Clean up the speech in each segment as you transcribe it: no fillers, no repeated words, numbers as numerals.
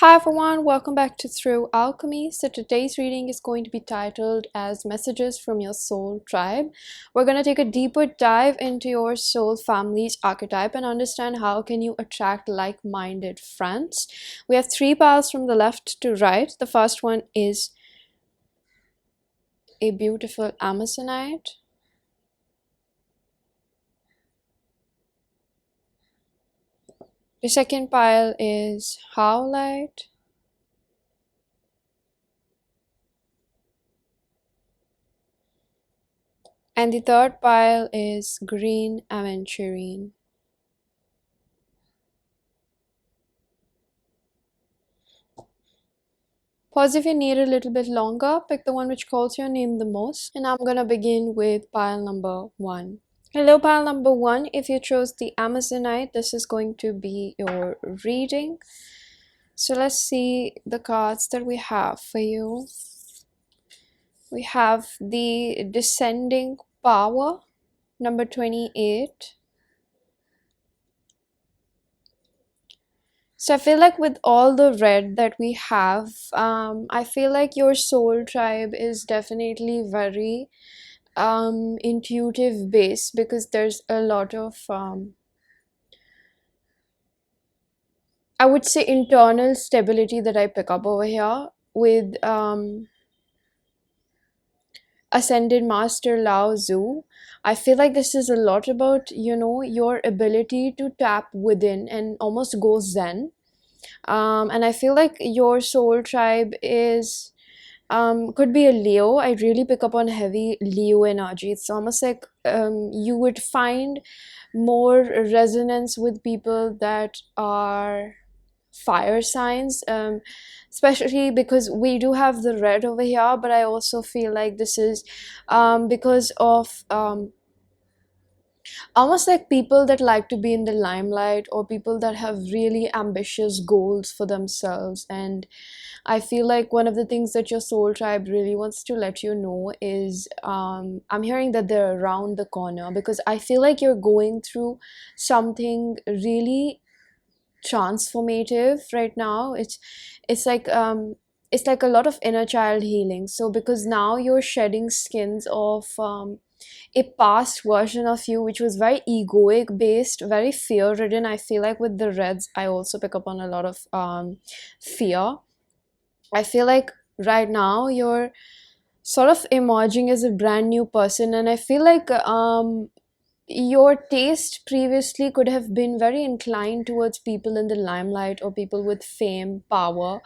Hi everyone, welcome back to Through Alchemy. So today's reading is going to be titled as Messages from Your Soul Tribe. We're going to take a deeper dive into your soul family's archetype and understand how can you attract like-minded friends. We have three piles from the left to right. The first one is a beautiful Amazonite. The second pile is Howlite. And the third pile is green Aventurine. Pause if you need a little bit longer, pick the one which calls your name the most, and I'm gonna begin with pile number 1. Hello pile number 1, if you chose the Amazonite, this is going to be your reading. So let's see the cards that we have for you. We have the Descending Power, number 28. So I feel like with all the red that we have, I feel like your soul tribe is definitely very intuitive based, because there's a lot of I would say internal stability that I pick up over here with Ascended Master Lao Tzu. I feel like this is a lot about, your ability to tap within and almost go zen. And I feel like your soul tribe is could be a Leo. I really pick up on heavy Leo energy. It's almost like you would find more resonance with people that are fire signs, especially because we do have the red over here, but I also feel like this is because of almost like people that like to be in the limelight, or people that have really ambitious goals for themselves. And I feel like one of the things that your soul tribe really wants to let you know is I'm hearing that they're around the corner, because I feel like you're going through something really transformative right now. It's like a lot of inner child healing. So because now you're shedding skins of a past version of you which was very egoic based, very fear ridden. I feel like with the reds I also pick up on a lot of fear. I feel like right now you're sort of emerging as a brand new person, and I feel like your taste previously could have been very inclined towards people in the limelight, or people with fame, power,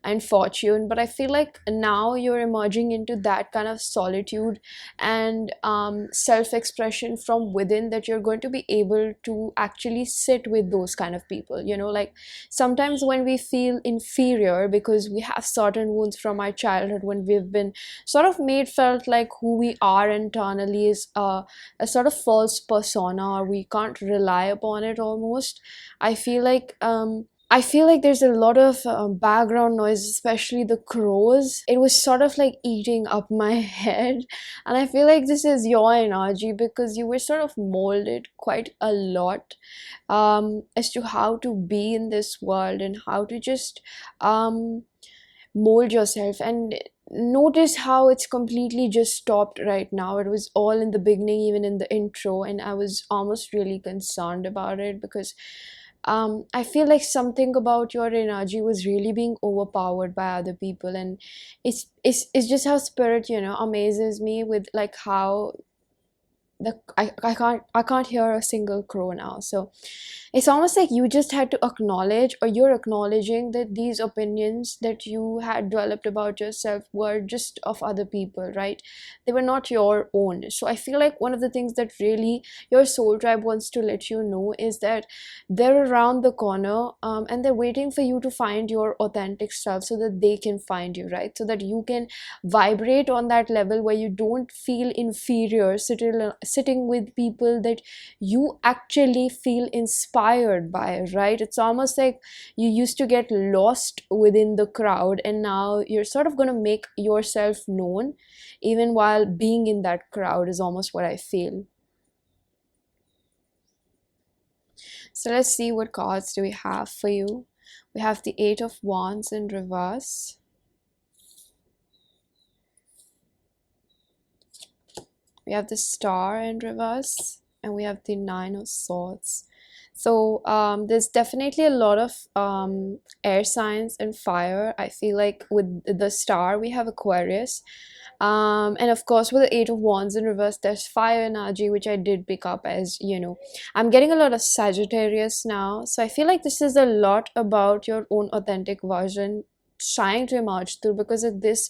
and fortune. But I feel like now you're emerging into that kind of solitude and self-expression from within, that you're going to be able to actually sit with those kind of people. Like sometimes when we feel inferior because we have certain wounds from our childhood, when we've been sort of made felt like who we are internally is a sort of false persona, or we can't rely upon it almost. I feel like there's a lot of background noise, especially the crows. It was sort of like eating up my head. And I feel like this is your energy, because you were sort of molded quite a lot as to how to be in this world, and how to just mold yourself. And notice how it's completely just stopped right now. It was all in the beginning, even in the intro, and I was almost really concerned about it, because I feel like something about your energy was really being overpowered by other people. And it's just how spirit amazes me with like how I can't hear a single crow now. So it's almost like you just had to acknowledge, or you're acknowledging, that these opinions that you had developed about yourself were just of other people, right? They were not your own. So I feel like one of the things that really your soul tribe wants to let you know is that they're around the corner, and they're waiting for you to find your authentic self, so that they can find you, right? So that you can vibrate on that level where you don't feel inferior sitting with people that you actually feel inspired by, right? It's almost like you used to get lost within the crowd, and now you're sort of going to make yourself known even while being in that crowd, is almost what I feel. So let's see what cards do we have for you. We have the Eight of Wands in reverse. We have the Star in reverse, and we have the Nine of Swords. So there's definitely a lot of air signs and fire. I feel like with the Star, we have Aquarius. And of course, with the Eight of Wands in reverse, there's fire energy, which I did pick up as, I'm getting a lot of Sagittarius now. So I feel like this is a lot about your own authentic version trying to emerge through, because at this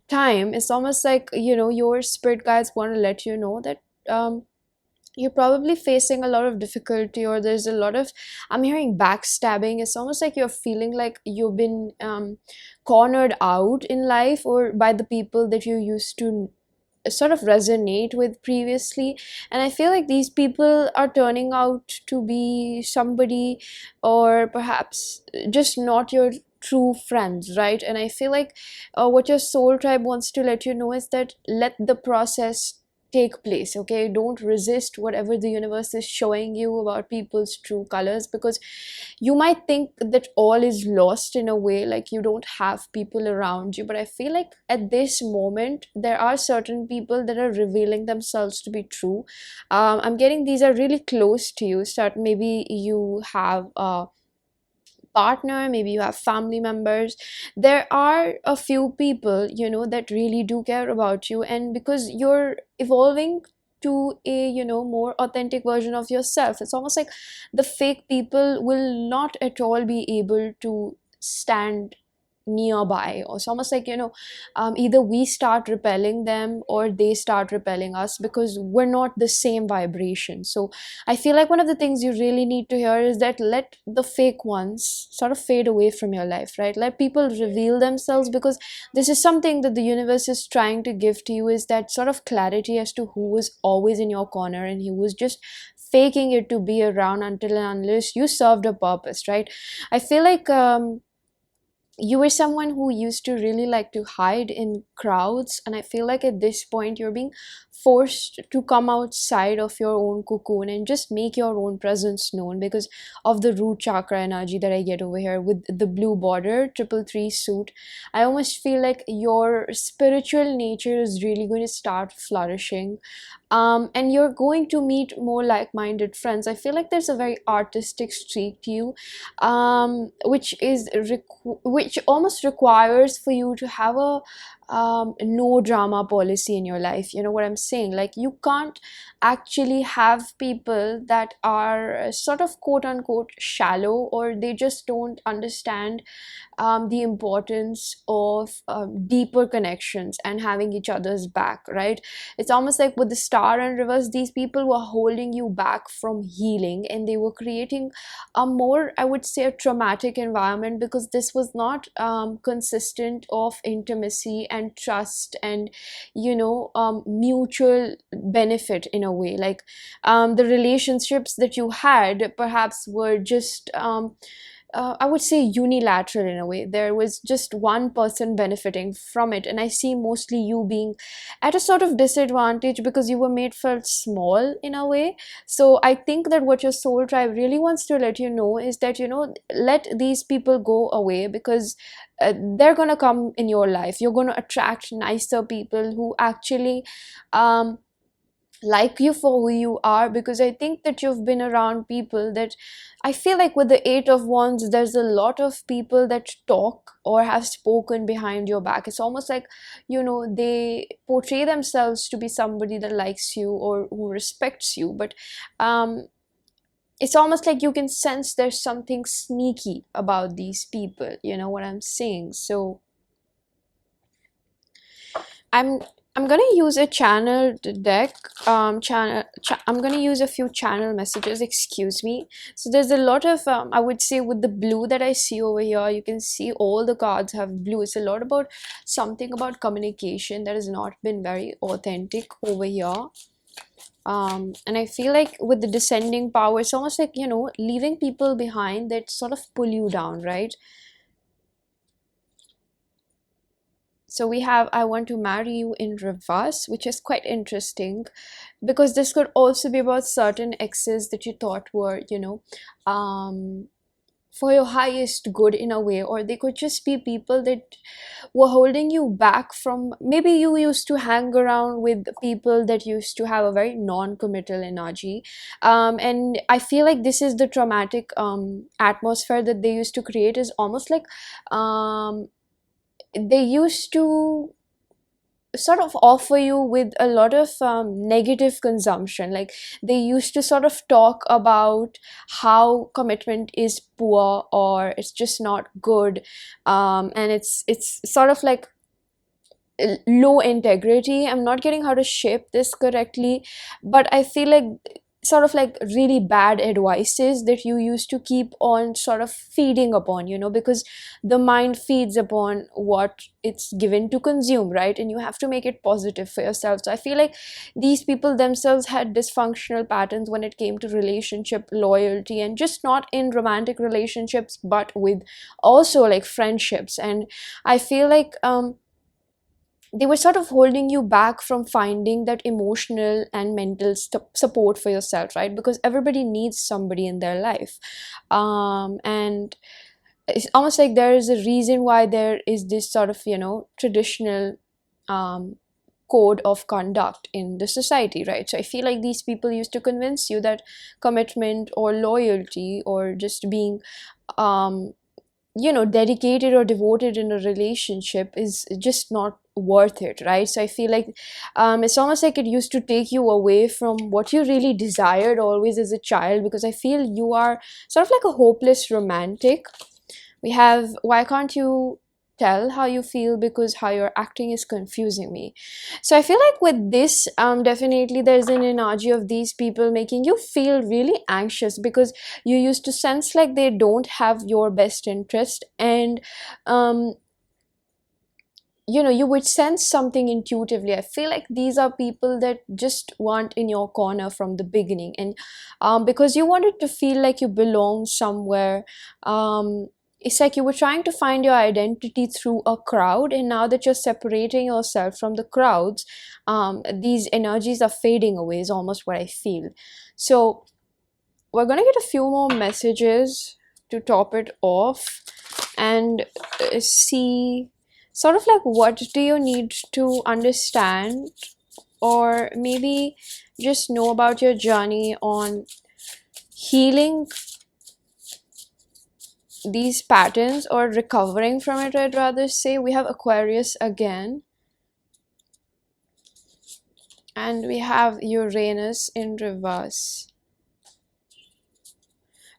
time, it's almost like, your spirit guides want to let you know that you're probably facing a lot of difficulty, or there's a lot of, I'm hearing backstabbing. It's almost like you're feeling like you've been cornered out in life, or by the people that you used to sort of resonate with previously. And I feel like these people are turning out to be somebody, or perhaps just not your true friends, right? And I feel like what your soul tribe wants to let you know is that let the process take place. Okay, don't resist whatever the universe is showing you about people's true colors, because you might think that all is lost in a way, like you don't have people around you. But I feel like at this moment there are certain people that are revealing themselves to be true. I'm getting these are really close to you. Start Maybe you have partner, maybe you have family members. There are a few people, that really do care about you, and because you're evolving to a, more authentic version of yourself, it's almost like the fake people will not at all be able to stand nearby. Or it's almost like, either we start repelling them or they start repelling us, because we're not the same vibration. So I feel like one of the things you really need to hear is that let the fake ones sort of fade away from your life, right? Let people reveal themselves, because this is something that the universe is trying to give to you, is that sort of clarity as to who was always in your corner and who was just faking it to be around until and unless you served a purpose, right? I feel like you were someone who used to really like to hide in crowds, and I feel like at this point you're being forced to come outside of your own cocoon and just make your own presence known, because of the root chakra energy that I get over here with the blue border 333 suit. I almost feel like your spiritual nature is really going to start flourishing, and you're going to meet more like-minded friends. I feel like there's a very artistic streak to you, which almost requires for you to have a no drama policy in your life. You know what I'm saying? Like, you can't actually have people that are sort of quote unquote shallow, or they just don't understand the importance of deeper connections and having each other's back, right? It's almost like with the Star and reverse, these people were holding you back from healing, and they were creating a more, I would say, a traumatic environment, because this was not consistent of intimacy and trust and, mutual benefit in a way. Like, the relationships that you had perhaps were just I would say unilateral in a way. There was just one person benefiting from it, and I see mostly you being at a sort of disadvantage because you were made felt small in a way. So I think that what your soul tribe really wants to let you know is that, let these people go away, because they're gonna come in your life. You're gonna attract nicer people who actually like you for who you are, because I think that you've been around people that, I feel like with the Eight of Wands, there's a lot of people that talk or have spoken behind your back. It's almost like, they portray themselves to be somebody that likes you or who respects you, but it's almost like you can sense there's something sneaky about these people. You know what I'm saying? So I'm I'm gonna use a channel deck. I'm gonna use a few channel messages. Excuse me. So there's a lot of I would say with the blue that I see over here, you can see all the cards have blue. It's a lot about something about communication that has not been very authentic over here. And I feel like with the descending power, it's almost like, leaving people behind that sort of pull you down, right? So we have I want to marry you in reverse, which is quite interesting, because this could also be about certain exes that you thought were, um, for your highest good in a way, or they could just be people that were holding you back from, maybe you used to hang around with people that used to have a very non-committal energy, and I feel like this is the traumatic atmosphere that they used to create, is almost like um, they used to sort of offer you with a lot of negative consumption. Like they used to sort of talk about how commitment is poor or it's just not good, and it's sort of like low integrity. I'm not getting how to shape this correctly, but I feel like sort of like really bad advices that you used to keep on sort of feeding upon, because the mind feeds upon what it's given to consume, right? And you have to make it positive for yourself. So I feel like these people themselves had dysfunctional patterns when it came to relationship loyalty, and just not in romantic relationships but with also like friendships. And I feel like they were sort of holding you back from finding that emotional and mental support for yourself, right? Because everybody needs somebody in their life, and it's almost like there is a reason why there is this sort of traditional um, code of conduct in the society, right? So I feel like these people used to convince you that commitment or loyalty or just being um, dedicated or devoted in a relationship is just not worth it, right? So I feel like it's almost like it used to take you away from what you really desired always as a child, because I feel you are sort of like a hopeless romantic. We have, why can't you tell how you feel, because how you're acting is confusing me. So I feel like with this, definitely there's an energy of these people making you feel really anxious, because you used to sense like they don't have your best interest, and um you would sense something intuitively. I feel like these are people that just want in your corner from the beginning, and because you wanted to feel like you belong somewhere. It's like you were trying to find your identity through a crowd, and now that you're separating yourself from the crowds, these energies are fading away, is almost what I feel. So we're gonna get a few more messages to top it off, and see sort of like what do you need to understand, or maybe just know about your journey on healing these patterns or recovering from it, I'd rather say. We have Aquarius again, and we have Uranus in reverse.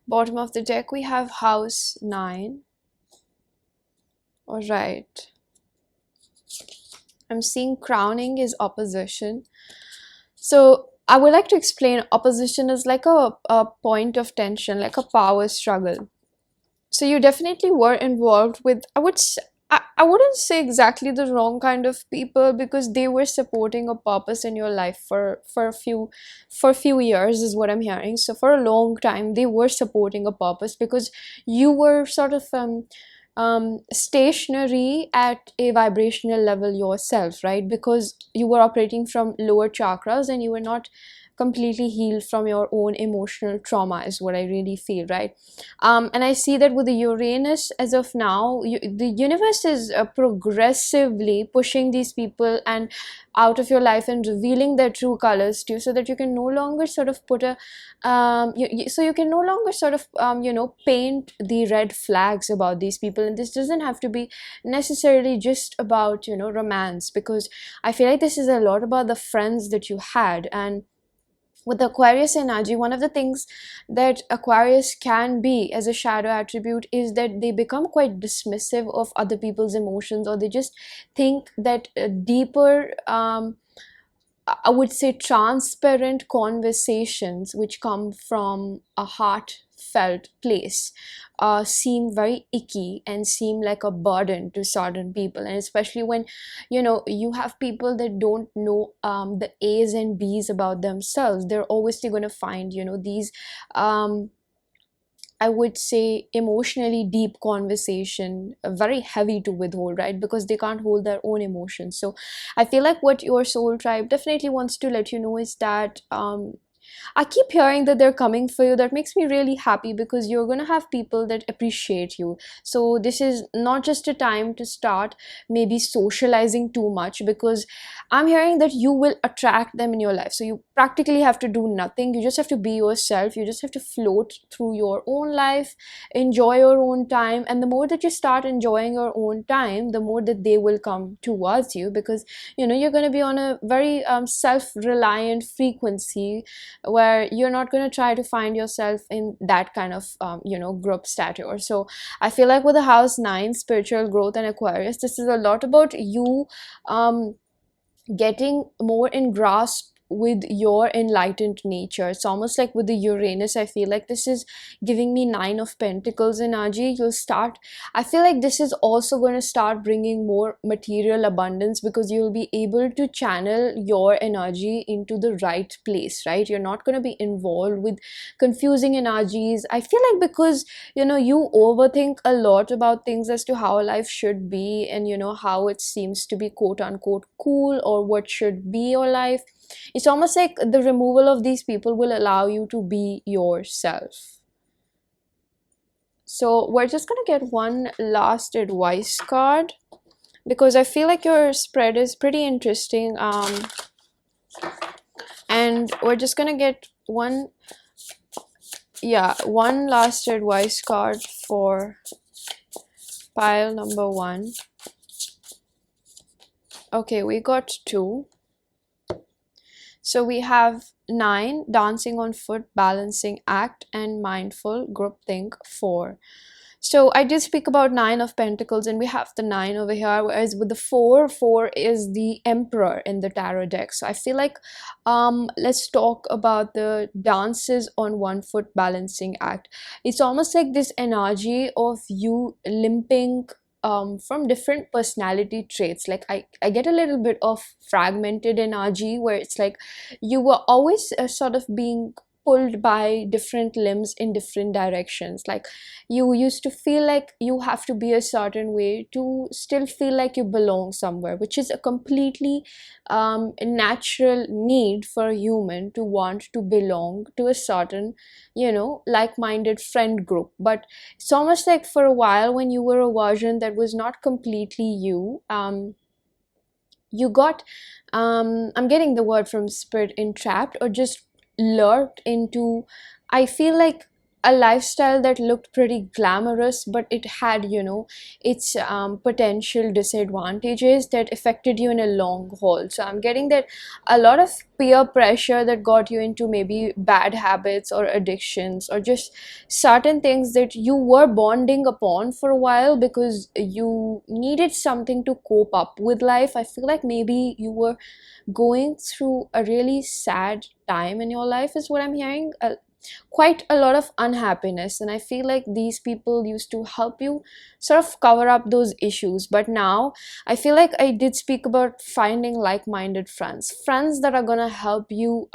Bottom of the deck we have house 9. All right, I'm seeing crowning is opposition. So I would like to explain opposition is like a point of tension, like a power struggle. So you definitely were involved with, I wouldn't say exactly the wrong kind of people, because they were supporting a purpose in your life for a few years is what I'm hearing. So for a long time they were supporting a purpose, because you were sort of stationary at a vibrational level yourself, right? Because you were operating from lower chakras, and you were not completely healed from your own emotional trauma, is what I really feel, right? And I see that with the Uranus, as of now, the universe is progressively pushing these people and out of your life and revealing their true colors to you, so that you can no longer sort of put a so you can no longer sort of paint the red flags about these people. And this doesn't have to be necessarily just about romance, because I feel like this is a lot about the friends that you had. And with Aquarius energy, one of the things that Aquarius can be as a shadow attribute is that they become quite dismissive of other people's emotions, or they just think that deeper, I would say transparent conversations which come from a heartfelt place seem very icky and seem like a burden to certain people. And especially when you have people that don't know the A's and B's about themselves, they're obviously going to find these I would say emotionally deep conversation very heavy to withhold, right? Because they can't hold their own emotions. So I feel like what your soul tribe definitely wants to let you know is that I keep hearing that they're coming for you. That makes me really happy because you're going to have people that appreciate you. So this is not just a time to start maybe socializing too much, because I'm hearing that you will attract them in your life. So you practically have to do nothing. You just have to be yourself. You just have to float through your own life, enjoy your own time. And the more that you start enjoying your own time, the more that they will come towards you, because you're going to be on a very self-reliant frequency where you're not going to try to find yourself in that kind of group stature. So I feel like with the house 9, spiritual growth and Aquarius, this is a lot about you getting more in grasp with your enlightened nature. It's almost like with the Uranus, I feel like this is giving me 9 of Pentacles energy. I feel like this is also going to start bringing more material abundance, because you'll be able to channel your energy into the right place, right? You're not going to be involved with confusing energies. I feel like because you overthink a lot about things as to how life should be, and how it seems to be quote unquote cool, or what should be your life. It's almost like the removal of these people will allow you to be yourself. So we're just gonna get one last advice card, because I feel like your spread is pretty interesting. And we're just gonna get one last advice card for pile number 1. Okay, we got 2. So we have 9, dancing on foot, balancing act, and mindful groupthink 4. So I did speak about 9 of Pentacles, and we have the 9 over here, whereas with the 4 is the Emperor in the tarot deck. So I feel like let's talk about the dances on one foot balancing act. It's almost like this energy of you limping from different personality traits. Like I get a little bit of fragmented energy, where it's like you were always sort of being pulled by different limbs in different directions. Like you used to feel like you have to be a certain way to still feel like you belong somewhere, which is a completely natural need for a human to want to belong to a certain like-minded friend group. But it's almost like for a while, when you were a version that was not completely you, you got I'm getting the word from spirit, entrapped, or just lurked into, I feel like, a lifestyle that looked pretty glamorous, but it had its potential disadvantages that affected you in a long haul. So I'm getting that a lot of peer pressure that got you into maybe bad habits or addictions, or just certain things that you were bonding upon for a while because you needed something to cope up with life. I feel like maybe you were going through a really sad time in your life, is what I'm hearing. Quite a lot of unhappiness, and I feel like these people used to help you sort of cover up those issues. But now I feel like I did speak about finding like-minded friends that are gonna help you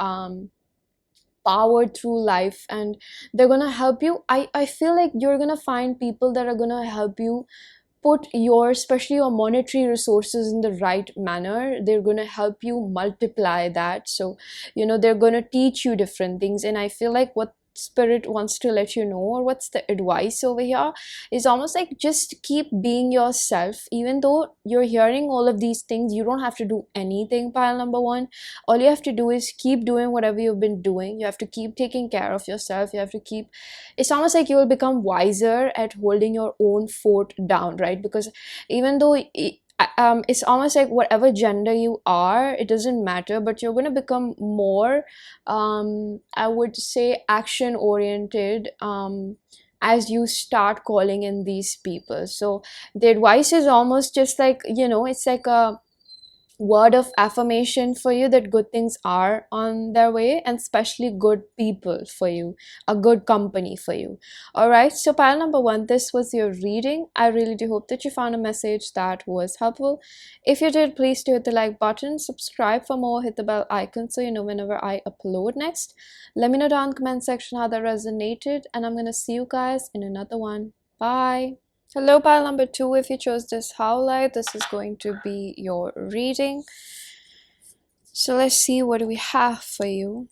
power through life, and they're gonna help you. I feel like you're gonna find people that are gonna help you put your, especially your monetary resources, in the right manner. They're going to help you multiply that. So they're going to teach you different things. And I feel like what spirit wants to let you know, or what's the advice over here, is almost like just keep being yourself. Even though you're hearing all of these things, you don't have to do anything, pile number 1. All you have to do is keep doing whatever you've been doing. You have to keep taking care of yourself. You have to keep, it's almost like you will become wiser at holding your own fort down, right? Because even though it's almost like whatever gender you are, it doesn't matter, but you're going to become more I would say action oriented as you start calling in these people. So the advice is almost just like it's like a word of affirmation for you that good things are on their way, and especially good people for you, a good company for you. All right, so pile number 1, this was your reading. I really do hope that you found a message that was helpful. If you did, please do hit the like button, subscribe for more, hit the bell icon so you know whenever I upload next. Let me know down in the comment section how that resonated, and I'm gonna see you guys in another one. Bye. Hello, pile number 2. If you chose this Howlite, this is going to be your reading. So let's see what we have for you.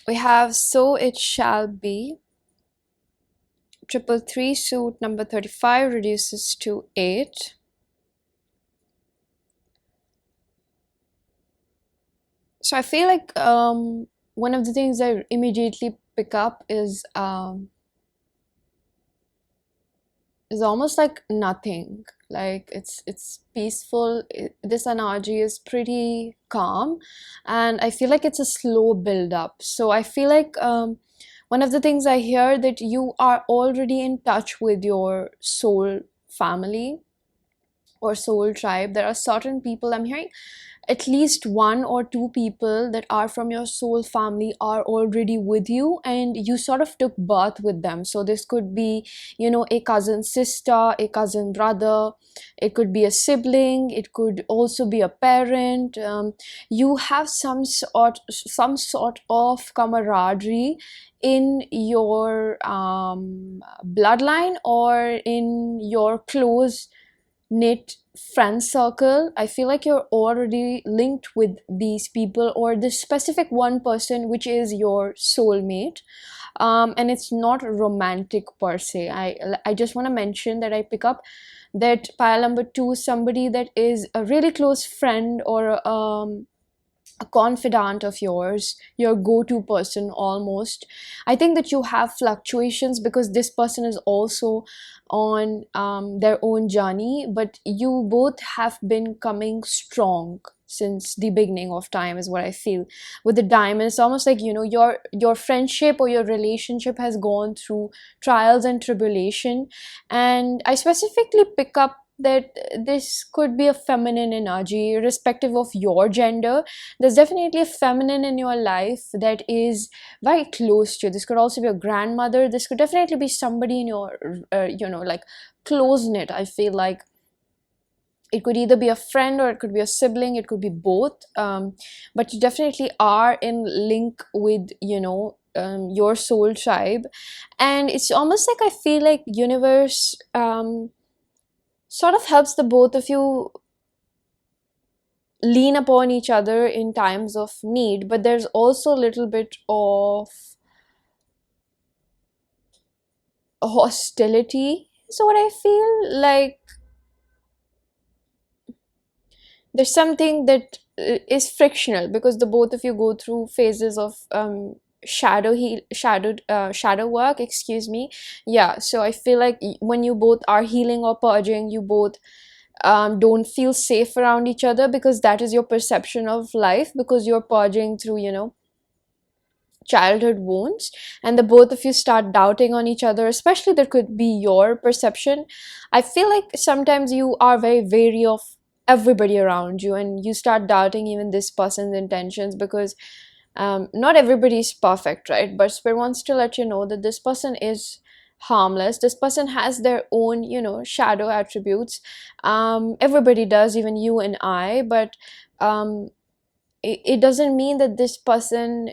We have So It Shall Be. Triple three suit number 35 reduces to 8. So I feel like one of the things I immediately pick up is almost like nothing. Like it's peaceful. This energy is pretty calm, and I feel like it's a slow build up. So I feel like one of the things I hear that you are already in touch with your soul family or soul tribe. There are certain people I'm hearing, at least one or two people that are from your soul family are already with you, and you sort of took birth with them. So this could be, a cousin sister, a cousin brother, it could be a sibling, it could also be a parent. You have some sort of camaraderie in your bloodline or in your close knit friend circle. I feel like you're already linked with these people or this specific one person which is your soulmate. And it's not romantic per se. I just want to mention that I pick up that pile number two, somebody that is a really close friend or a confidant of yours, your go-to person almost. I think that you have fluctuations because this person is also on their own journey, but you both have been coming strong since the beginning of time is what I feel. With the diamond, it's almost like, your friendship or your relationship has gone through trials and tribulation. And I specifically pick up that this could be a feminine energy irrespective of your gender. There's definitely a feminine in your life that is very close to you. This could also be a grandmother. This could definitely be somebody in your like close knit. I feel like it could either be a friend or it could be a sibling, it could be both. But you definitely are in link with your soul tribe. And it's almost like I feel like universe sort of helps the both of you lean upon each other in times of need, but there's also a little bit of hostility. So what I feel like there's something that is frictional because the both of you go through phases of shadow work, excuse me. Yeah, so I feel like when you both are healing or purging, you both don't feel safe around each other because that is your perception of life, because you're purging through childhood wounds, and the both of you start doubting on each other, especially that could be your perception. I feel like sometimes you are very wary of everybody around you and you start doubting even this person's intentions because not everybody is perfect, right? But spirit wants to let you know that this person is harmless. This person has their own shadow attributes. Everybody does, even you and I. But it doesn't mean that this person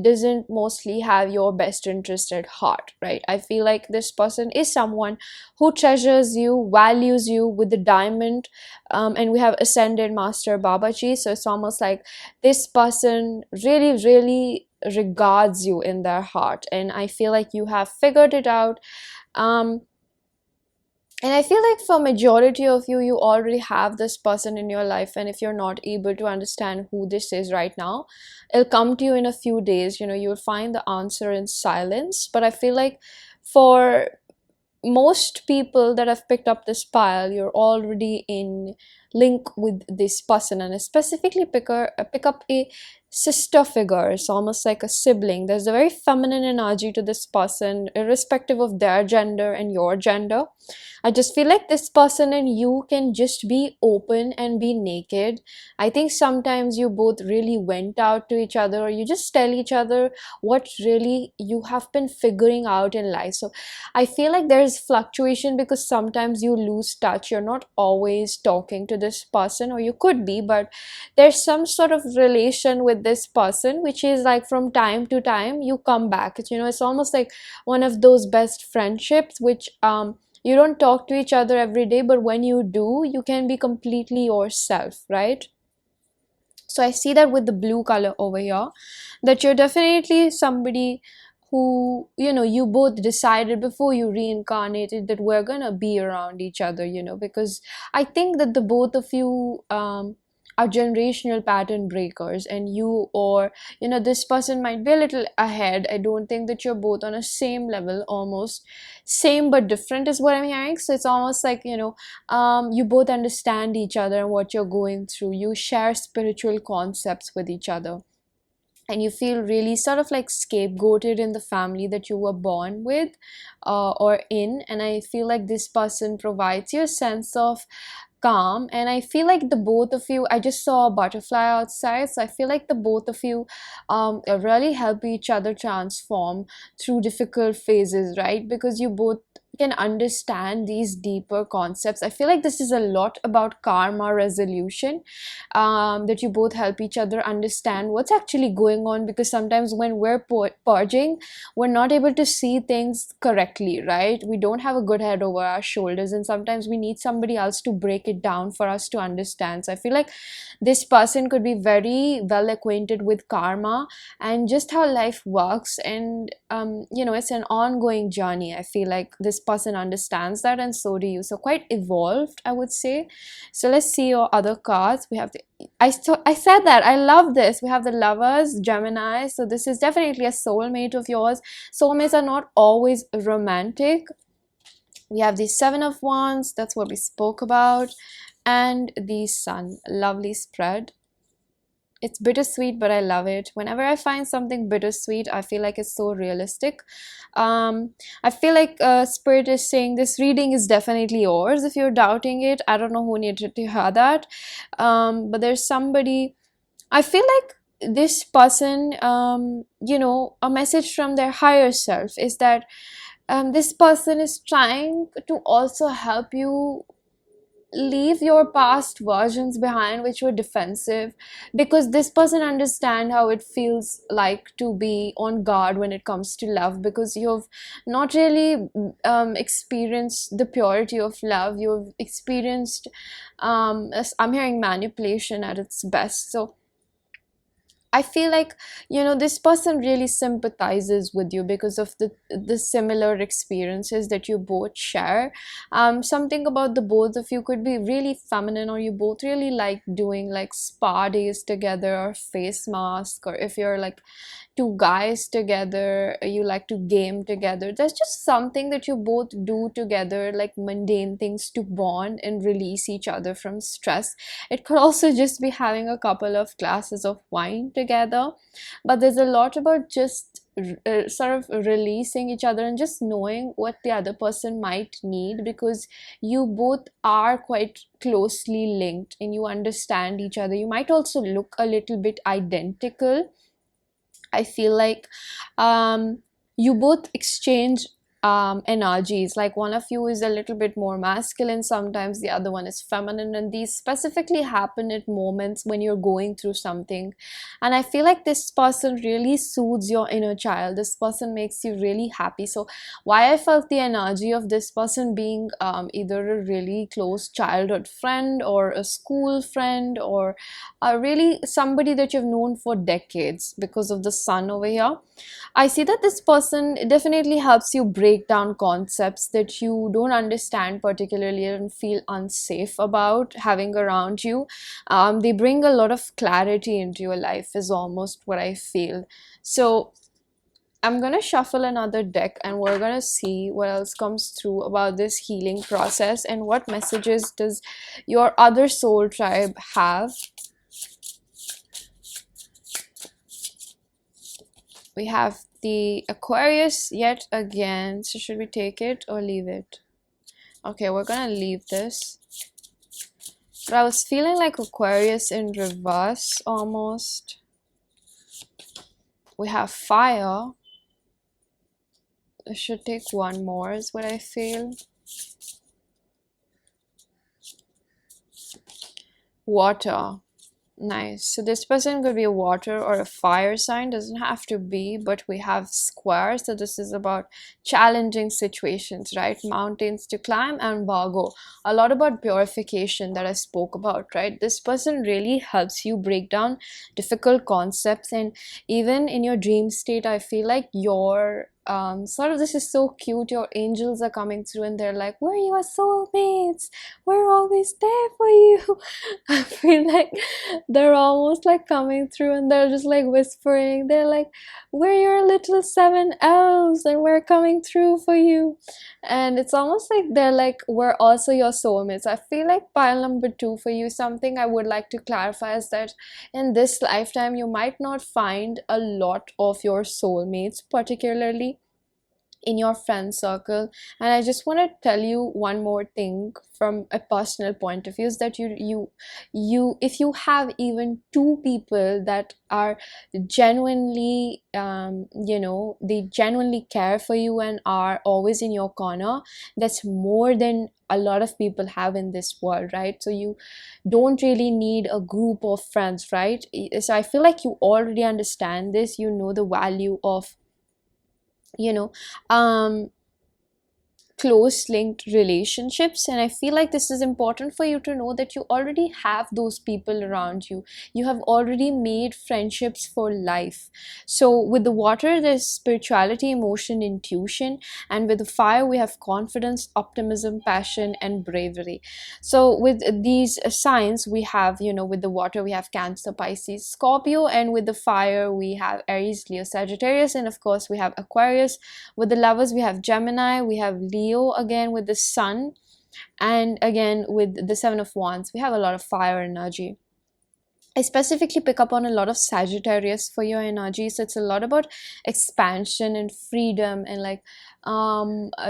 doesn't mostly have your best interest at heart, right? I feel like this person is someone who treasures you, values you with the diamond. And we have ascended master Babaji, so it's almost like this person really really regards you in their heart, and I feel like you have figured it out. um and I feel like for majority of you, you already have this person in your life, and if you're not able to understand who this is right now, it'll come to you in a few days. You'll find the answer in silence. But I feel like for most people that have picked up this pile, you're already in link with this person, and specifically pick up a sister figure. It's almost like a sibling. There's a very feminine energy to this person irrespective of their gender and your gender. I just feel like this person and you can just be open and be naked. I think sometimes you both really went out to each other, or you just tell each other what really you have been figuring out in life. So I feel like there's fluctuation because sometimes you lose touch. You're not always talking to this person, or you could be, but there's some sort of relation with this person which is like from time to time you come back. It's almost like one of those best friendships which you don't talk to each other every day, but when you do, you can be completely yourself, right? So I see that with the blue color over here, that you're definitely somebody who, you both decided before you reincarnated that we're gonna be around each other, because I think that the both of you are generational pattern breakers, and this person might be a little ahead. I don't think that you're both on a same level, almost same but different is what I'm hearing. So it's almost like, you both understand each other and what you're going through. You share spiritual concepts with each other, and you feel really sort of like scapegoated in the family that you were born with, or in. And I feel like this person provides you a sense of calm, and I feel like the both of you, I just saw a butterfly outside, so I feel like the both of you really help each other transform through difficult phases, right? Because you both can understand these deeper concepts. I feel like this is a lot about karma resolution, that you both help each other understand what's actually going on, because sometimes when we're purging, we're not able to see things correctly, right? We don't have a good head over our shoulders, and sometimes we need somebody else to break it down for us to understand. So I feel like this person could be very well acquainted with karma and just how life works, and it's an ongoing journey. I feel like this person understands that, and so do you. So quite evolved, I would say. So let's see your other cards. We have the I said that I love this. We have the Lovers, Gemini. So this is definitely a soulmate of yours. Soulmates are not always romantic. We have the Seven of Wands. That's what we spoke about. And the Sun. Lovely spread. It's bittersweet, but I love it. Whenever I find something bittersweet, I feel like it's so realistic. I feel like Spirit is saying this reading is definitely yours. If you're doubting it, I don't know who needed to hear that. But there's somebody, I feel like this person, a message from their higher self is that this person is trying to also help you leave your past versions behind which were defensive, because this person understand how it feels like to be on guard when it comes to love, because you've not really experienced the purity of love. You've experienced I'm hearing manipulation at its best. So I feel like, this person really sympathizes with you because of the similar experiences that you both share. Something about the both of you could be really feminine, or you both really like doing like spa days together, or face mask, or if you're like two guys together, you like to game together. There's just something that you both do together, like mundane things to bond and release each other from stress. It could also just be having a couple of glasses of wine together, but there's a lot about just sort of releasing each other and just knowing what the other person might need, because you both are quite closely linked and you understand each other. You might also look a little bit identical. I feel like you both exchange energies. Like one of you is a little bit more masculine, sometimes the other one is feminine, and these specifically happen at moments when you're going through something. And I feel like this person really soothes your inner child. This person makes you really happy. So why I felt the energy of this person being either a really close childhood friend, or a school friend, or really somebody that you've known for decades, because of the Sun over here. I see that this person definitely helps you break down concepts that you don't understand particularly and feel unsafe about having around you. They bring a lot of clarity into your life, is almost what I feel. So I'm gonna shuffle another deck, and we're gonna see what else comes through about this healing process, and what messages does your other soul tribe have. We have the Aquarius yet again. So should we take it or leave it? Okay, we're gonna leave this. But I was feeling like Aquarius in reverse almost. We have fire. I should take one more is what I feel. Water. Nice. So this person could be a water or a fire sign, doesn't have to be, but we have square. So this is about challenging situations, right? Mountains to climb, and Virgo. A lot about purification that I spoke about, right? This person really helps you break down difficult concepts, and even in your dream state, I feel like your sort of, this is so cute. Your angels are coming through and they're like, we're your soulmates. We're always there for you. I feel like they're almost like coming through and they're just like whispering. They're like, we're your little seven elves and we're coming through for you. And it's almost like they're like, we're also your soulmates. I feel like pile number two for you, something I would like to clarify is that in this lifetime, you might not find a lot of your soulmates, particularly in your friend circle. And I just want to tell you one more thing from a personal point of view, is that you if you have even two people that are genuinely they genuinely care for you and are always in your corner, that's more than a lot of people have in this world, right? So you don't really need a group of friends, right? So I feel like you already understand this. You know the value of you know um close linked relationships, and I feel like this is important for you to know that you already have those people around you. You have already made friendships for life. So with the water, there's spirituality, emotion, intuition, and with the fire, we have confidence, optimism, passion, and bravery. So with these signs, we have, with the water we have Cancer, Pisces, Scorpio, and with the fire we have Aries, Leo, Sagittarius, and of course we have Aquarius. With the lovers, we have Gemini, we have Leo again with the sun, and again with the Seven of Wands, we have a lot of fire energy. I specifically pick up on a lot of Sagittarius for your energy. So it's a lot about expansion and freedom and like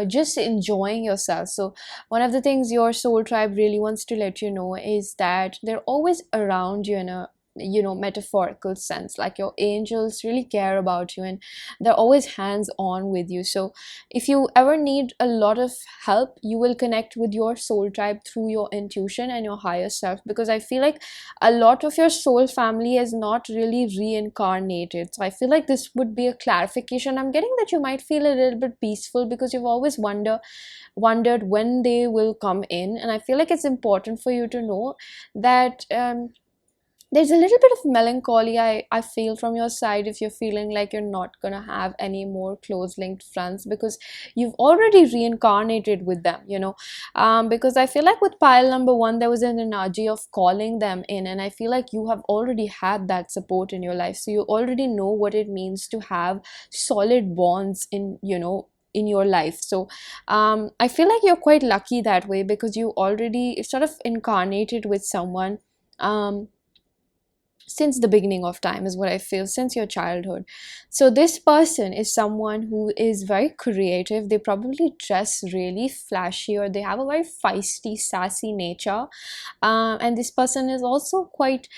just enjoying yourself. So one of the things your soul tribe really wants to let you know is that they're always around you in a metaphorical sense. Like your angels really care about you and they're always hands on with you. So if you ever need a lot of help, you will connect with your soul tribe through your intuition and your higher self, because I feel like a lot of your soul family is not really reincarnated. So I feel like this would be a clarification. I'm getting that you might feel a little bit peaceful because you've always wondered when they will come in, and I feel like it's important for you to know that there's a little bit of melancholy I feel from your side if you're feeling like you're not gonna have any more close linked friends because you've already reincarnated with them, because I feel like with pile number one, there was an energy of calling them in, and I feel like you have already had that support in your life. So you already know what it means to have solid bonds in your life. So I feel like you're quite lucky that way because you already sort of incarnated with someone since the beginning of time, is what I feel, since your childhood. So this person is someone who is very creative. They probably dress really flashy, or they have a very feisty, sassy nature, and this person is also quite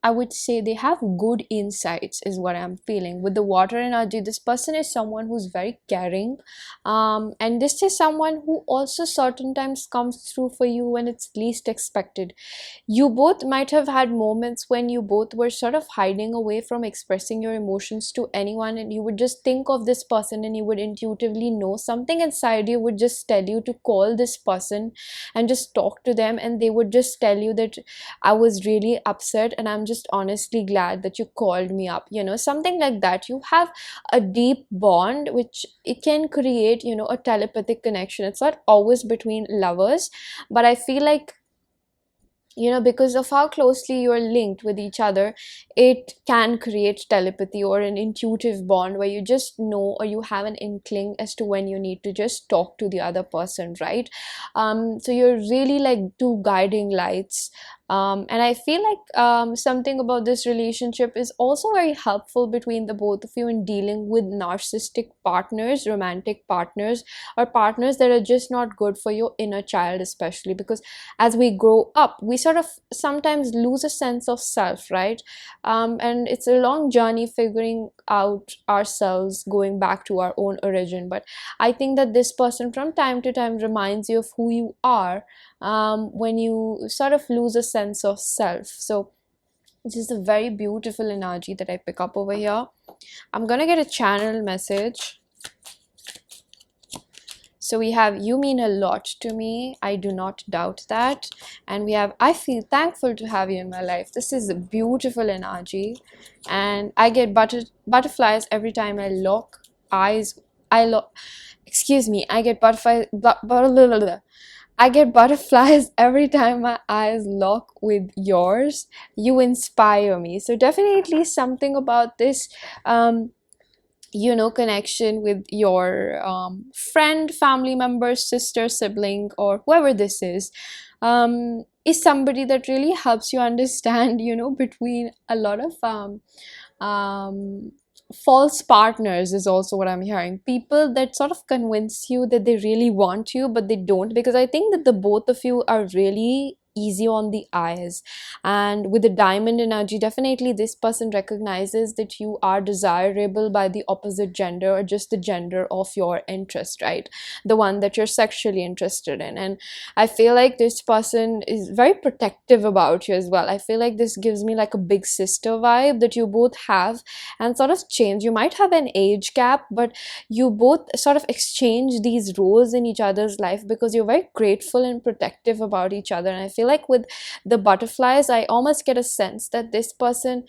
I would say they have good insights, is what I'm feeling. With the water energy, this person is someone who's very caring. And this is someone who also certain times comes through for you when it's least expected. You both might have had moments when you both were sort of hiding away from expressing your emotions to anyone, and you would just think of this person and you would intuitively know something inside you would just tell you to call this person and just talk to them, and they would just tell you that I was really upset and I'm just honestly glad that you called me up, something like that. You have a deep bond which it can create, a telepathic connection. It's not always between lovers, but I feel like because of how closely you're linked with each other, it can create telepathy or an intuitive bond where you just know, or you have an inkling as to when you need to just talk to the other person, right? So you're really like two guiding lights. And I feel like something about this relationship is also very helpful between the both of you in dealing with narcissistic partners, romantic partners, or partners that are just not good for your inner child, especially because as we grow up, we sort of sometimes lose a sense of self, right? And it's a long journey figuring out ourselves going back to our own origin. But I think that this person from time to time reminds you of who you are, when you sort of lose a sense of self. So this is a very beautiful energy that I pick up over here. I'm gonna get a channel message. So we have, you mean a lot to me, I do not doubt that. And we have, I feel thankful to have you in my life. This is a beautiful energy. And I get butterflies every time I look eyes. Excuse me, I get I get butterflies every time my eyes lock with yours. You inspire me. So definitely something about this connection with your friend, family member, sister, sibling, or whoever this is somebody that really helps you understand, between a lot of um, false partners is also what I'm hearing. People that sort of convince you that they really want you, but they don't, because I think that the both of you are really easy on the eyes. And with the diamond energy, definitely this person recognizes that you are desirable by the opposite gender, or just the gender of your interest, right? The one that you're sexually interested in. And I feel like this person is very protective about you as well. I feel like this gives me like a big sister vibe that you both have, and sort of change. You might have an age gap, but you both sort of exchange these roles in each other's life because you're very grateful and protective about each other. And I feel like with the butterflies, I almost get a sense that this person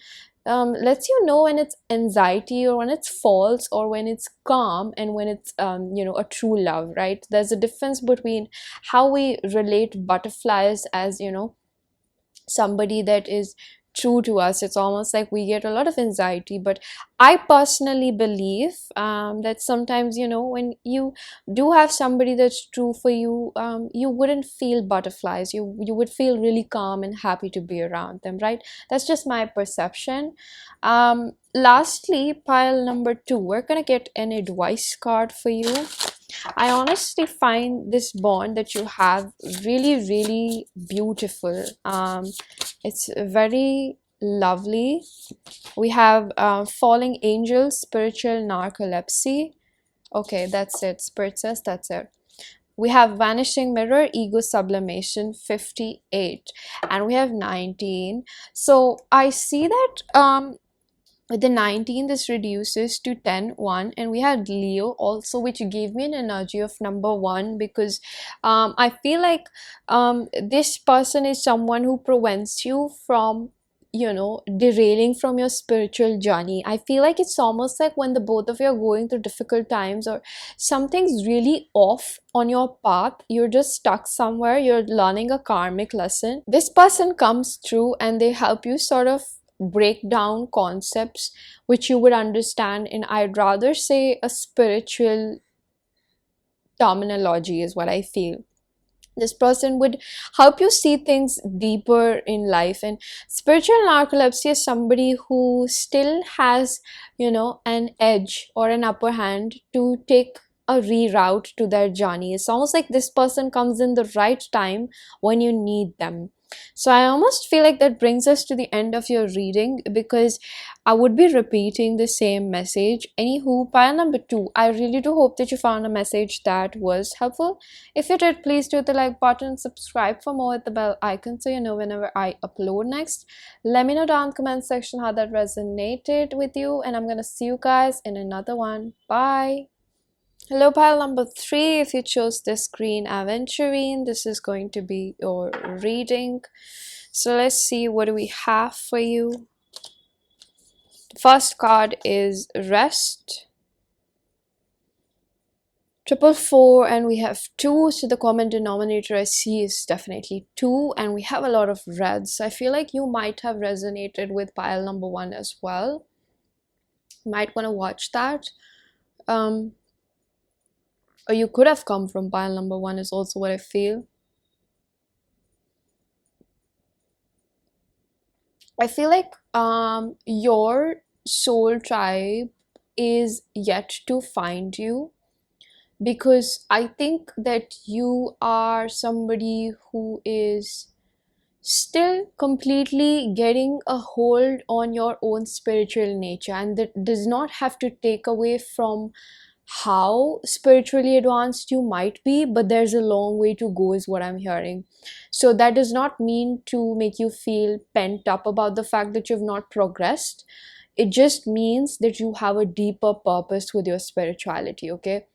lets you know when it's anxiety, or when it's false, or when it's calm, and when it's a true love, right? There's a difference between how we relate butterflies as somebody that is true to us. It's almost like we get a lot of anxiety. But I personally believe that sometimes, when you do have somebody that's true for you, you wouldn't feel butterflies. You would feel really calm and happy to be around them, right? That's just my perception. Lastly, pile number 2, we're gonna get an advice card for you. I honestly find this bond that you have really, really beautiful. It's very lovely. We have falling angels, spiritual narcolepsy. Okay, that's it. Spirit says that's it. We have vanishing mirror, ego sublimation, 58, and we have 19. So I see that with the 19, this reduces to 10, 1, and we had Leo also, which gave me an energy of number 1, because I feel like this person is someone who prevents you from derailing from your spiritual journey. I feel like it's almost like when the both of you are going through difficult times, or something's really off on your path, you're just stuck somewhere, you're learning a karmic lesson, this person comes through and they help you sort of break down concepts which you would understand in, I'd rather say, a spiritual terminology is what I feel. This person would help you see things deeper in life. And spiritual narcolepsy is somebody who still has an edge or an upper hand to take a reroute to their journey. It's almost like this person comes in the right time when you need them. So I almost feel like that brings us to the end of your reading, because I would be repeating the same message. Anywho, pile number 2, I really do hope that you found a message that was helpful. If you did, please do hit the like button, subscribe for more, with the bell icon so you know whenever I upload next. Let me know down in the comment section how that resonated with you, and I'm gonna see you guys in another one. Bye. Hello, pile number 3. If you chose this green Aventurine, this is going to be your reading. So let's see, what do we have for you? The first card is Rest. 444, and we have 2. So the common denominator I see is definitely 2, and we have a lot of reds. I feel like you might have resonated with pile number 1 as well. You might want to watch that. Or you could have come from pile number 1 is also what I feel. I feel like your soul tribe is yet to find you, because I think that you are somebody who is still completely getting a hold on your own spiritual nature, and that does not have to take away from how spiritually advanced you might be, but there's a long way to go is what I'm hearing. So that does not mean to make you feel pent up about the fact that you've not progressed. It just means that you have a deeper purpose with your spirituality, okay?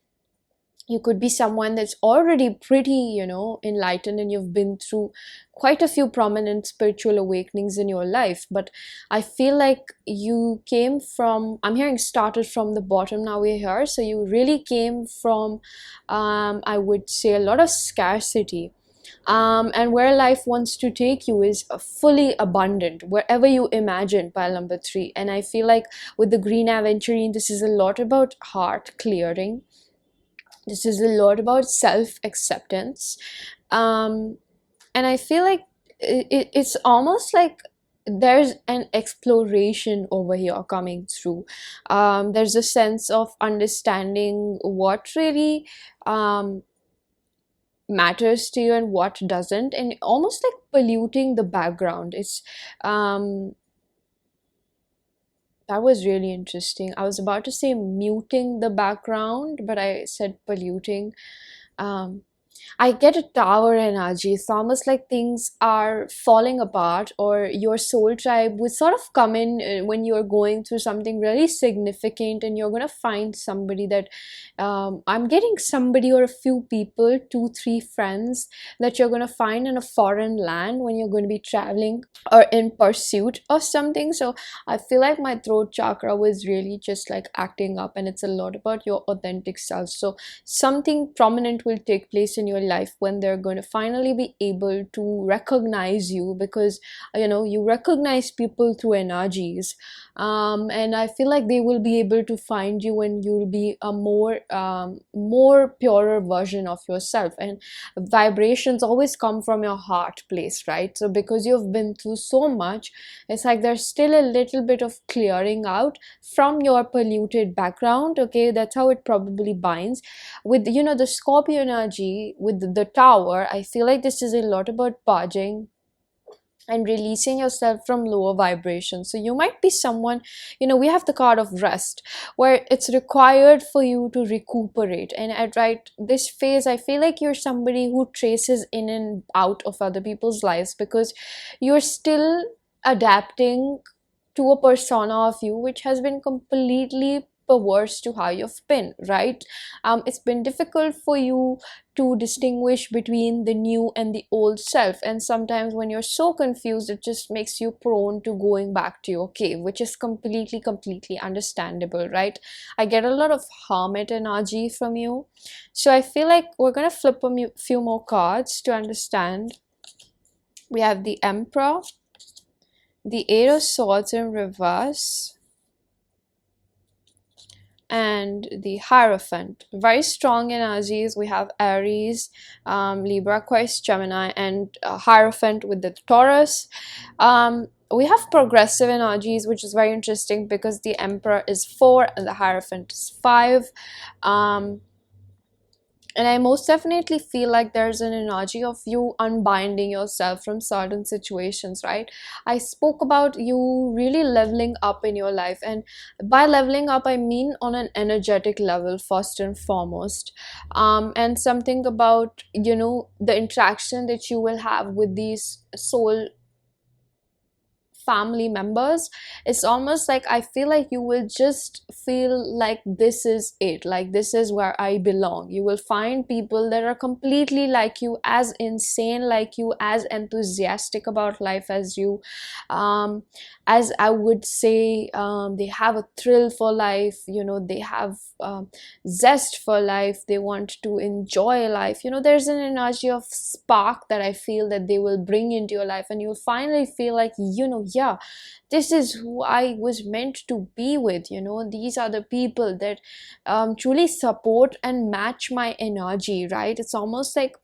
You could be someone that's already pretty, enlightened, and you've been through quite a few prominent spiritual awakenings in your life, but I feel like you came from, I'm hearing, started from the bottom. Now we're here, so you really came from, I would say, a lot of scarcity. And where life wants to take you is fully abundant, wherever you imagine, pile number 3. And I feel like with the green aventurine, this is a lot about heart clearing. This is a lot about self-acceptance. And I feel like it's almost like there's an exploration over here coming through. There's a sense of understanding what really matters to you and what doesn't, and almost like polluting the background. It's that was really interesting. I was about to say muting the background, but I said polluting. Um, I get a tower energy. It's almost like things are falling apart, or your soul tribe would sort of come in when you're going through something really significant, and you're going to find somebody that I'm getting somebody or a few people, 2, 3 friends that you're going to find in a foreign land when you're going to be traveling or in pursuit of something. So I feel like my throat chakra was really just like acting up, and it's a lot about your authentic self. So something prominent will take place in your life when they're going to finally be able to recognize you, because you recognize people through energies. And I feel like they will be able to find you, and you'll be a more purer version of yourself. And vibrations always come from your heart place, right? So because you've been through so much, it's like there's still a little bit of clearing out from your polluted background. Okay, that's how it probably binds with the Scorpio energy with the tower. I feel like this is a lot about purging and releasing yourself from lower vibrations. So you might be someone, we have the card of rest, where it's required for you to recuperate. And at right this phase, I feel like you're somebody who traces in and out of other people's lives, because you're still adapting to a persona of you which has been completely perverse to how you've been, right? It's been difficult for you to distinguish between the new and the old self, and sometimes when you're so confused, it just makes you prone to going back to your cave, which is completely understandable, right? I get a lot of hermit energy from you, so I feel like we're gonna flip a few more cards to understand. We have the Emperor, the Eight of Swords in reverse, and the Hierophant. Very strong energies. We have Aries, Libra, Aquarius, Gemini, and Hierophant with the Taurus. We have progressive energies, which is very interesting because the Emperor is 4 and the Hierophant is 5. And I most definitely feel like there's an energy of you unbinding yourself from certain situations, right? I spoke about you really leveling up in your life. And by leveling up, I mean on an energetic level, first and foremost. And something about, the interaction that you will have with these soul family members. It's almost like I feel like you will just feel like this is it, like this is where I belong. You will find people that are completely like you, as insane like you, as enthusiastic about life as you. As I would say, they have a thrill for life, they have zest for life, they want to enjoy life. There's an energy of spark that I feel that they will bring into your life, and you'll finally feel like, yeah, this is who I was meant to be with. These are the people that truly support and match my energy, right? It's almost like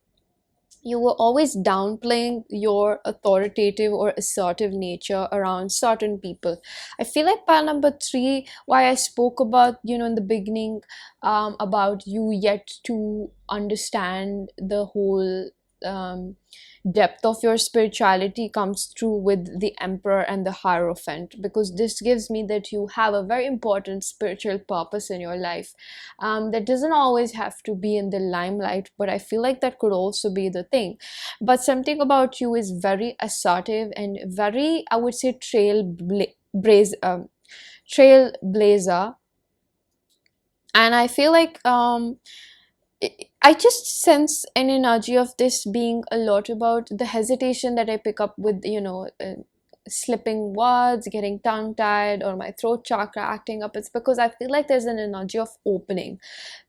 you were always downplaying your authoritative or assertive nature around certain people. I feel like pile number 3, why I spoke about, in the beginning, about you yet to understand the whole depth of your spirituality comes through with the Emperor and the Hierophant, because this gives me that you have a very important spiritual purpose in your life, that doesn't always have to be in the limelight, but I feel like that could also be the thing. But something about you is very assertive and very, I would say, trailblazer. And I feel like I just sense an energy of this being a lot about the hesitation that I pick up with, slipping words, getting tongue tied, or my throat chakra acting up. It's because I feel like there's an energy of opening.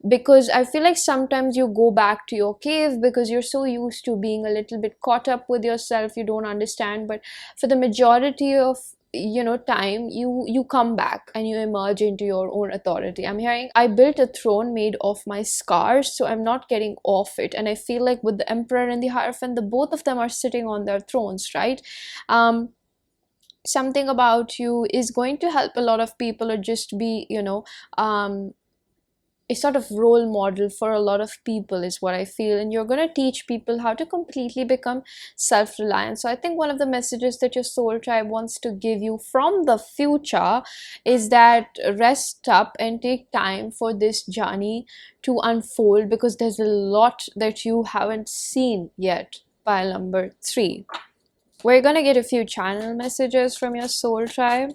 Because I feel like sometimes you go back to your cave because you're so used to being a little bit caught up with yourself, you don't understand. But for the majority of time, you come back and you emerge into your own authority. I'm hearing I built a throne made of my scars, so I'm not getting off it. And I feel like with the Emperor and the Hierophant, the both of them are sitting on their thrones, right? Something about you is going to help a lot of people, or just be a sort of role model for a lot of people, is what I feel. And you're going to teach people how to completely become self-reliant. So I think one of the messages that your soul tribe wants to give you from the future is that rest up and take time for this journey to unfold, because there's a lot that you haven't seen yet. Pile number 3. We're going to get a few channel messages from your soul tribe.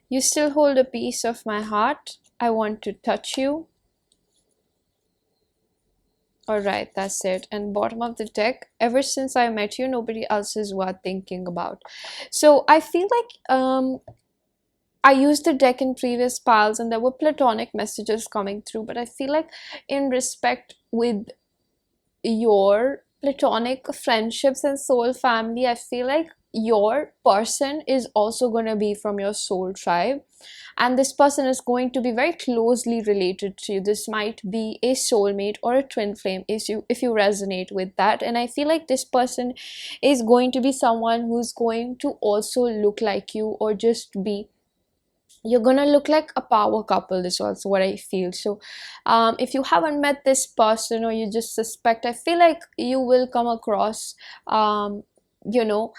You still hold a piece of my heart. I want to touch you. Alright, that's it. And bottom of the deck, ever since I met you, nobody else is worth thinking about. So I feel like I used the deck in previous piles and there were platonic messages coming through, but I feel like in respect with your platonic friendships and soul family, I feel like your person is also going to be from your soul tribe, and this person is going to be very closely related to you. This might be a soulmate or a twin flame if you resonate with that. And I feel like this person is going to be someone who's going to also look like you, or just be, you're gonna look like a power couple. Is also what I feel. So if you haven't met this person, or you just suspect, I feel like you will come across you know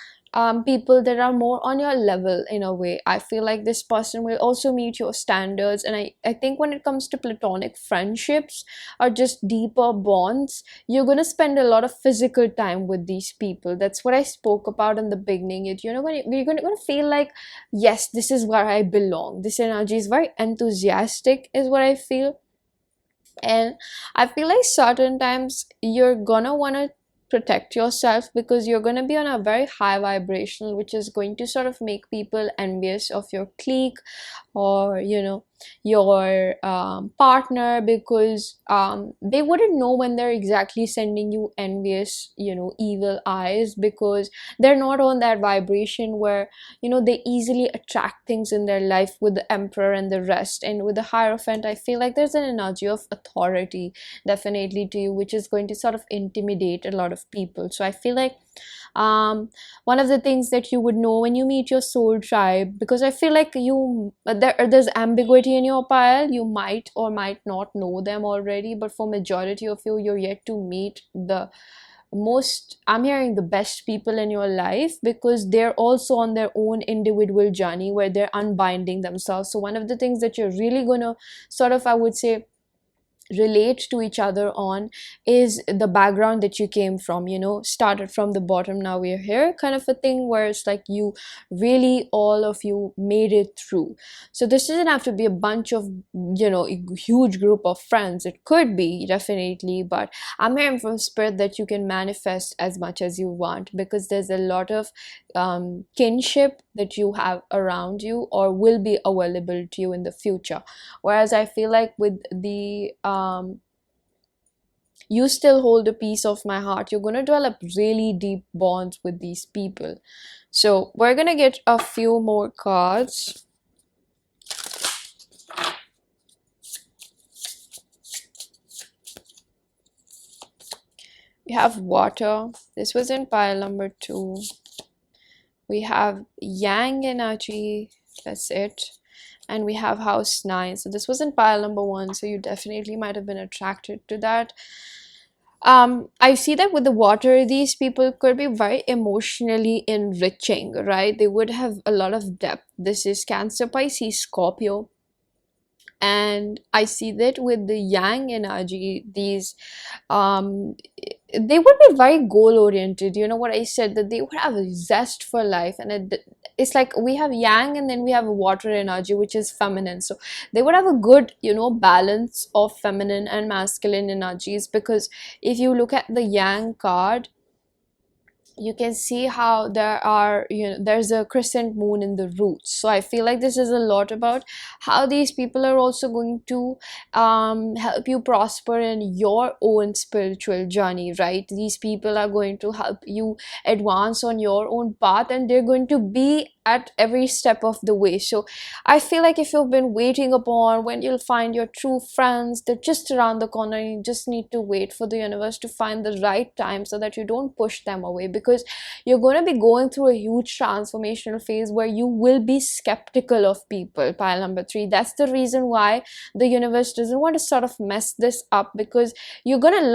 people that are more on your level in a way. I feel like this person will also meet your standards. And I think when it comes to platonic friendships or just deeper bonds, you're going to spend a lot of physical time with these people. That's what I spoke about in the beginning. You're going to feel like, yes, this is where I belong. This energy is very enthusiastic, is what I feel. And I feel like certain times you're gonna want to protect yourself, because you're going to be on a very high vibrational, which is going to sort of make people envious of your clique, or your partner, because they wouldn't know when they're exactly sending you envious, evil eyes, because they're not on that vibration where they easily attract things in their life with the Emperor and the rest. And with the Hierophant, I feel like there's an energy of authority definitely to you, which is going to sort of intimidate a lot of people. So I feel like one of the things that you would know when you meet your soul tribe, because I feel like there's ambiguity in your pile, you might or might not know them already, but for majority of you, you're yet to meet the most, I'm hearing, the best people in your life, because they're also on their own individual journey where they're unbinding themselves. So one of the things that you're really gonna sort of, I would say, relate to each other on is the background that you came from, started from the bottom, now we're here, kind of a thing, where it's like you really, all of you made it through. So this doesn't have to be a bunch of a huge group of friends. It could be, definitely, but I'm hearing from spirit that you can manifest as much as you want, because there's a lot of kinship that you have around you, or will be available to you in the future. Whereas I feel like with the you still hold a piece of my heart, you're going to develop really deep bonds with these people. So we're going to get a few more cards. We have water. This was in pile number 2. We have yang energy. That's it. and we have house 9. So this was in pile number 1, so you definitely might have been attracted to that. I see that with the water, these people could be very emotionally enriching, right? They would have a lot of depth. This is Cancer, Pisces, Scorpio. And I see that with the yang energy, these um they would be very goal oriented. You know what I said, that they would have a zest for life. And it's like we have yang and then we have a water energy, which is feminine. So they would have a good, balance of feminine and masculine energies, because if you look at the yang card, you can see how there's a crescent moon in the roots. So I feel like this is a lot about how these people are also going to help you prosper in your own spiritual journey, right? These people are going to help you advance on your own path, and they're going to be at every step of the way. So I feel like if you've been waiting upon when you'll find your true friends, they're just around the corner. You just need to wait for the universe to find the right time so that you don't push them away, because you're going to be going through a huge transformational phase where you will be skeptical of people. Pile number 3, that's the reason why the universe doesn't want to sort of mess this up, because you're going to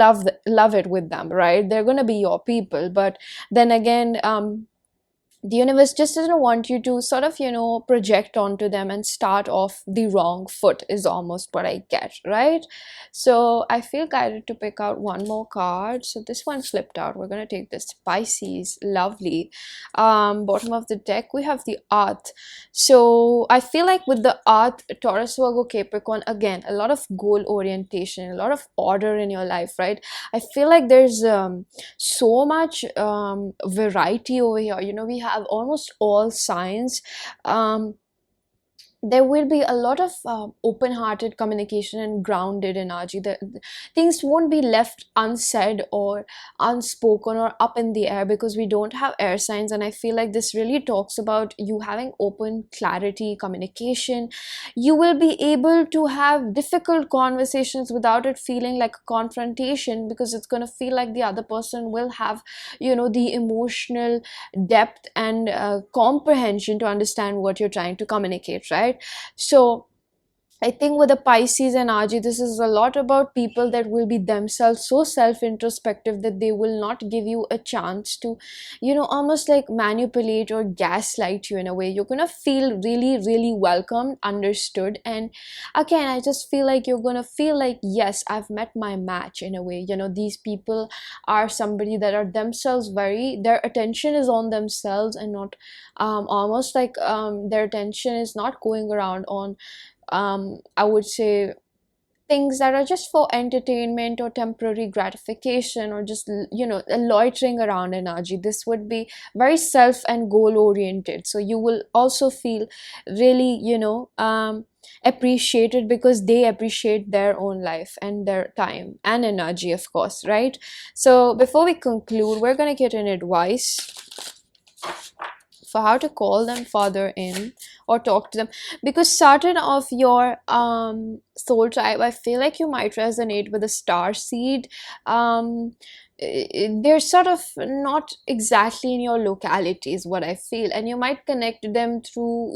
love it with them, right? They're going to be your people. But then again, the universe just doesn't want you to sort of project onto them and start off the wrong foot, is almost what I get, right? So I feel guided to pick out one more card. So this one flipped out. We're going to take this Pisces. Lovely. Bottom of the deck we have the Earth. So I feel like with the Earth, Taurus, Virgo, Capricorn, again, a lot of goal orientation, a lot of order in your life, right? I feel like there's so much variety over here. We have almost all signs. There will be a lot of open-hearted communication and grounded energy. Things won't be left unsaid or unspoken or up in the air, because we don't have air signs. And I feel like this really talks about you having open clarity communication. You will be able to have difficult conversations without it feeling like a confrontation, because it's going to feel like the other person will have the emotional depth and comprehension to understand what you're trying to communicate, right? So I think with the Pisces energy, this is a lot about people that will be themselves so self-introspective that they will not give you a chance to, almost like manipulate or gaslight you in a way. You're gonna feel really, really welcomed, understood. And again, I just feel like you're gonna feel like, yes, I've met my match in a way. These people are somebody that are themselves their attention is on themselves, and not almost like their attention is not going around on I would say things that are just for entertainment or temporary gratification, or just a loitering around energy. This would be very self and goal oriented. So you will also feel really appreciated, because they appreciate their own life and their time and energy, of course, right? So before we conclude, we're gonna get an advice for how to call them further in or talk to them, because certain of your soul tribe, I feel like you might resonate with a star seed. They're sort of not exactly in your locality is what I feel, and you might connect them through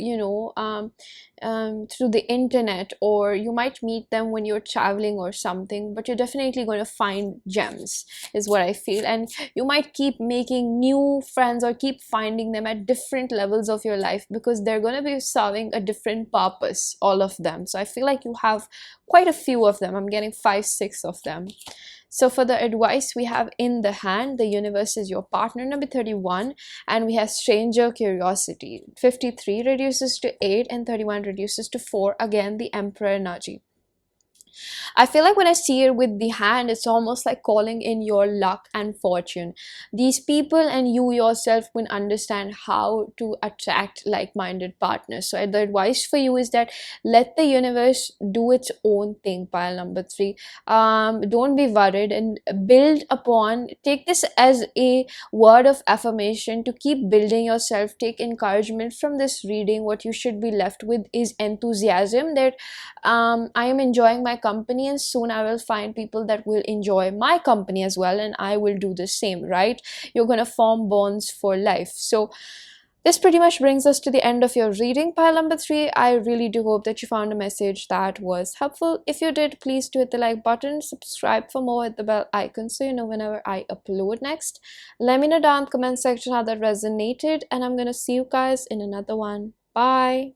through the internet, or you might meet them when you're traveling or something, but you're definitely going to find gems is what I feel. And you might keep making new friends or keep finding them at different levels of your life, because they're going to be serving a different purpose, all of them. So I feel like you have quite a few of them. I'm getting 5, 6 of them. So for the advice, we have in the hand, the universe is your partner, number 31, and we have stranger curiosity. 53 reduces to 8 and 31 reduces to 4. Again, the emperor energy. I feel like when I see it with the hand, it's almost like calling in your luck and fortune. These people and you yourself will understand how to attract like-minded partners. So the advice for you is that let the universe do its own thing, pile number 3. Don't be worried, and build upon, take this as a word of affirmation to keep building yourself. Take encouragement from this reading. What you should be left with is enthusiasm, that I am enjoying my company, and soon I will find people that will enjoy my company as well, and I will do the same, right? You're gonna form bonds for life. So This pretty much brings us to the end of your reading pile number 3. I really do hope that you found a message that was helpful. If you did, please do hit the like button, subscribe for more, hit the bell icon so you know whenever I upload next. Let me know down in the comment section how that resonated, and I'm gonna see you guys in another one. Bye.